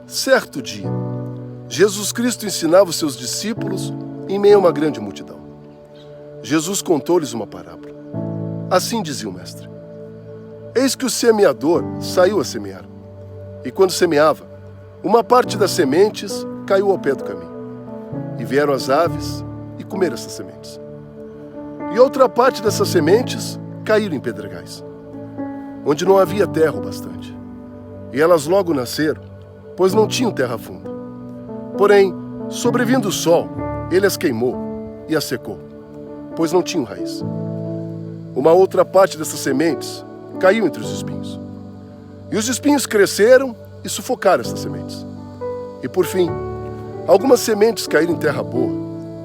Certo dia, Jesus Cristo ensinava os seus discípulos em meio a uma grande multidão. Jesus contou-lhes uma parábola. Assim dizia o mestre: Eis que o semeador saiu a semear. E quando semeava, uma parte das sementes caiu ao pé do caminho. E vieram as aves e comeram essas sementes. E outra parte dessas sementes caíram em pedregais, onde não havia terra o bastante. E elas logo nasceram, pois não tinham terra funda. Porém, sobrevindo o sol, ele as queimou e as secou, pois não tinham raiz. Uma outra parte dessas sementes caiu entre os espinhos. E os espinhos cresceram e sufocaram essas sementes. E por fim, algumas sementes caíram em terra boa,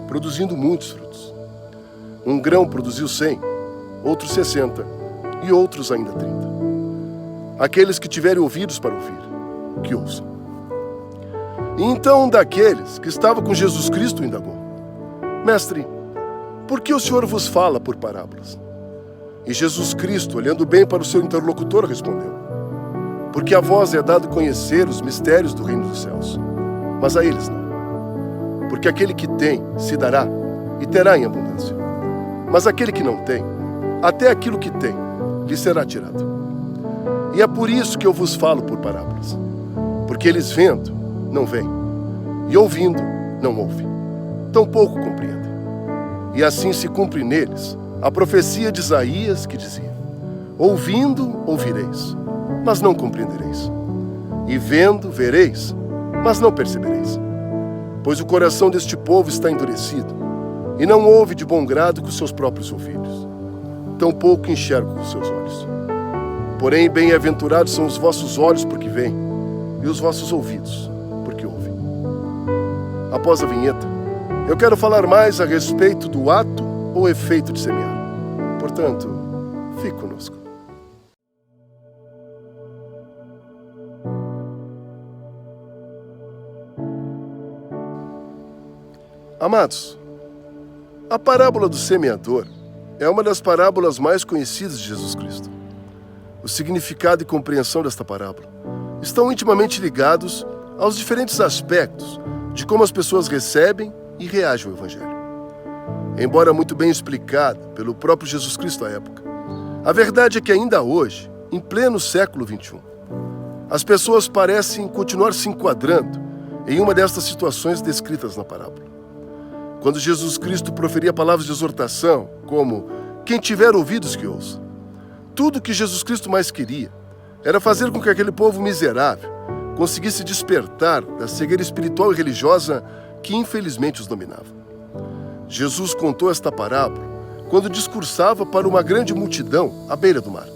produzindo muitos frutos. Um grão produziu 100, outros 60 e outros ainda 30. Aqueles que tiverem ouvidos para ouvir, que ouçam. E então um daqueles que estava com Jesus Cristo indagou: Mestre, por que o Senhor vos fala por parábolas? E Jesus Cristo, olhando bem para o seu interlocutor, respondeu: Porque a vós é dado conhecer os mistérios do reino dos céus, mas a eles não. Porque aquele que tem, se dará, e terá em abundância. Mas aquele que não tem, até aquilo que tem, lhe será tirado. E é por isso que eu vos falo por parábolas. Porque eles vendo, não veem, e ouvindo, não ouvem, tampouco compreendem. E assim se cumpre neles a profecia de Isaías que dizia: Ouvindo, ouvireis, mas não compreendereis. E vendo, vereis, mas não percebereis. Pois o coração deste povo está endurecido, e não ouve de bom grado com seus próprios ouvidos, tampouco enxerga com seus olhos. Porém, bem-aventurados são os vossos olhos porque veem, e os vossos ouvidos porque ouvem. Após a vinheta, eu quero falar mais a respeito do ato ou efeito de semear. Portanto, fique conosco. Amados, a parábola do semeador é uma das parábolas mais conhecidas de Jesus Cristo. O significado e compreensão desta parábola estão intimamente ligados aos diferentes aspectos de como as pessoas recebem e reagem ao Evangelho. Embora muito bem explicada pelo próprio Jesus Cristo à época, a verdade é que ainda hoje, em pleno século XXI, as pessoas parecem continuar se enquadrando em uma destas situações descritas na parábola. Quando Jesus Cristo proferia palavras de exortação, como quem tiver ouvidos que ouça, tudo o que Jesus Cristo mais queria era fazer com que aquele povo miserável conseguisse despertar da cegueira espiritual e religiosa que infelizmente os dominava. Jesus contou esta parábola quando discursava para uma grande multidão à beira do mar.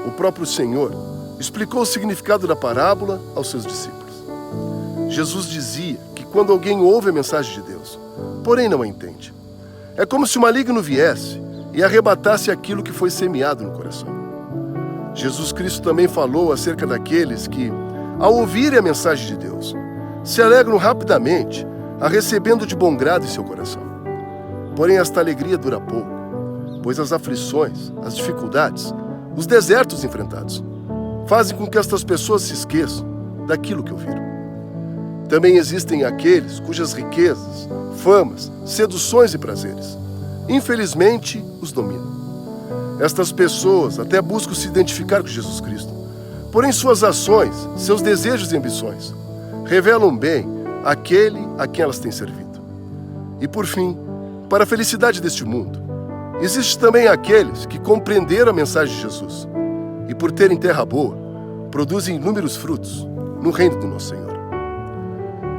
O próprio Senhor explicou o significado da parábola aos seus discípulos. Jesus dizia que quando alguém ouve a mensagem de Deus, porém não a entende, é como se o maligno viesse e arrebatasse aquilo que foi semeado no coração. Jesus Cristo também falou acerca daqueles que, ao ouvirem a mensagem de Deus, se alegram rapidamente, a recebendo de bom grado em seu coração. Porém, esta alegria dura pouco, pois as aflições, as dificuldades, os desertos enfrentados, fazem com que estas pessoas se esqueçam daquilo que ouviram. Também existem aqueles cujas riquezas, famas, seduções e prazeres, infelizmente, os dominam. Estas pessoas até buscam se identificar com Jesus Cristo, porém suas ações, seus desejos e ambições revelam bem aquele a quem elas têm servido. E por fim, para a felicidade deste mundo, existe também aqueles que compreenderam a mensagem de Jesus e, por terem terra boa, produzem inúmeros frutos no reino do nosso Senhor.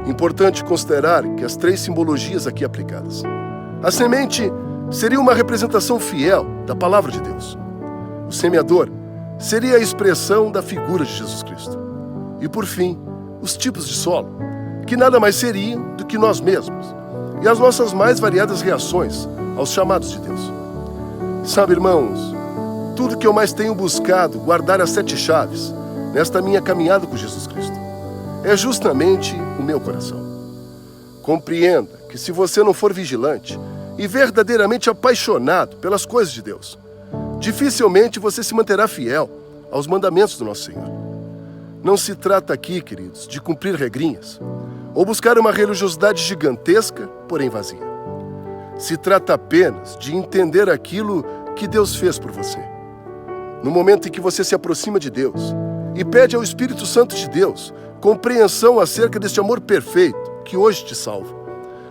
Importante considerar que as 3 simbologias aqui aplicadas. A semente seria uma representação fiel da palavra de Deus. O semeador seria a expressão da figura de Jesus Cristo. E por fim, os tipos de solo, que nada mais seriam do que nós mesmos e as nossas mais variadas reações aos chamados de Deus. Sabe, irmãos, tudo que eu mais tenho buscado guardar as 7 chaves nesta minha caminhada com Jesus Cristo é justamente o meu coração. Compreenda que se você não for vigilante e verdadeiramente apaixonado pelas coisas de Deus, dificilmente você se manterá fiel aos mandamentos do nosso Senhor. Não se trata aqui, queridos, de cumprir regrinhas ou buscar uma religiosidade gigantesca, porém vazia. Se trata apenas de entender aquilo que Deus fez por você. No momento em que você se aproxima de Deus e pede ao Espírito Santo de Deus compreensão acerca deste amor perfeito que hoje te salva,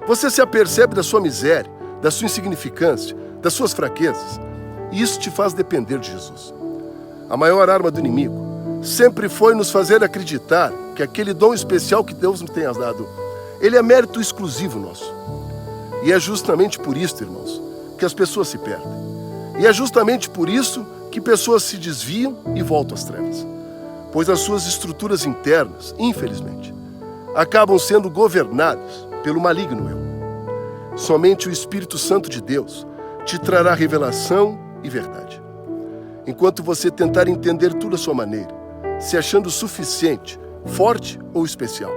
você se apercebe da sua miséria, da sua insignificância, das suas fraquezas, e isso te faz depender de Jesus. A maior arma do inimigo sempre foi nos fazer acreditar que aquele dom especial que Deus nos tenha dado, ele é mérito exclusivo nosso. E é justamente por isso, irmãos, que as pessoas se perdem. E é justamente por isso que pessoas se desviam e voltam às trevas. Pois as suas estruturas internas, infelizmente, acabam sendo governadas pelo maligno eu. Somente o Espírito Santo de Deus te trará revelação e verdade. Enquanto você tentar entender tudo à sua maneira, se achando suficiente, forte ou especial,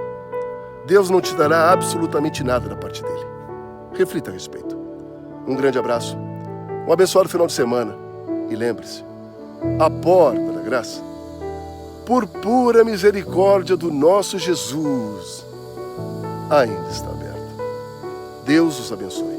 Deus não te dará absolutamente nada da parte dele. Reflita a respeito. Um grande abraço, um abençoado final de semana e lembre-se, a porta da graça, por pura misericórdia do nosso Jesus, ainda está aberta. Deus os abençoe.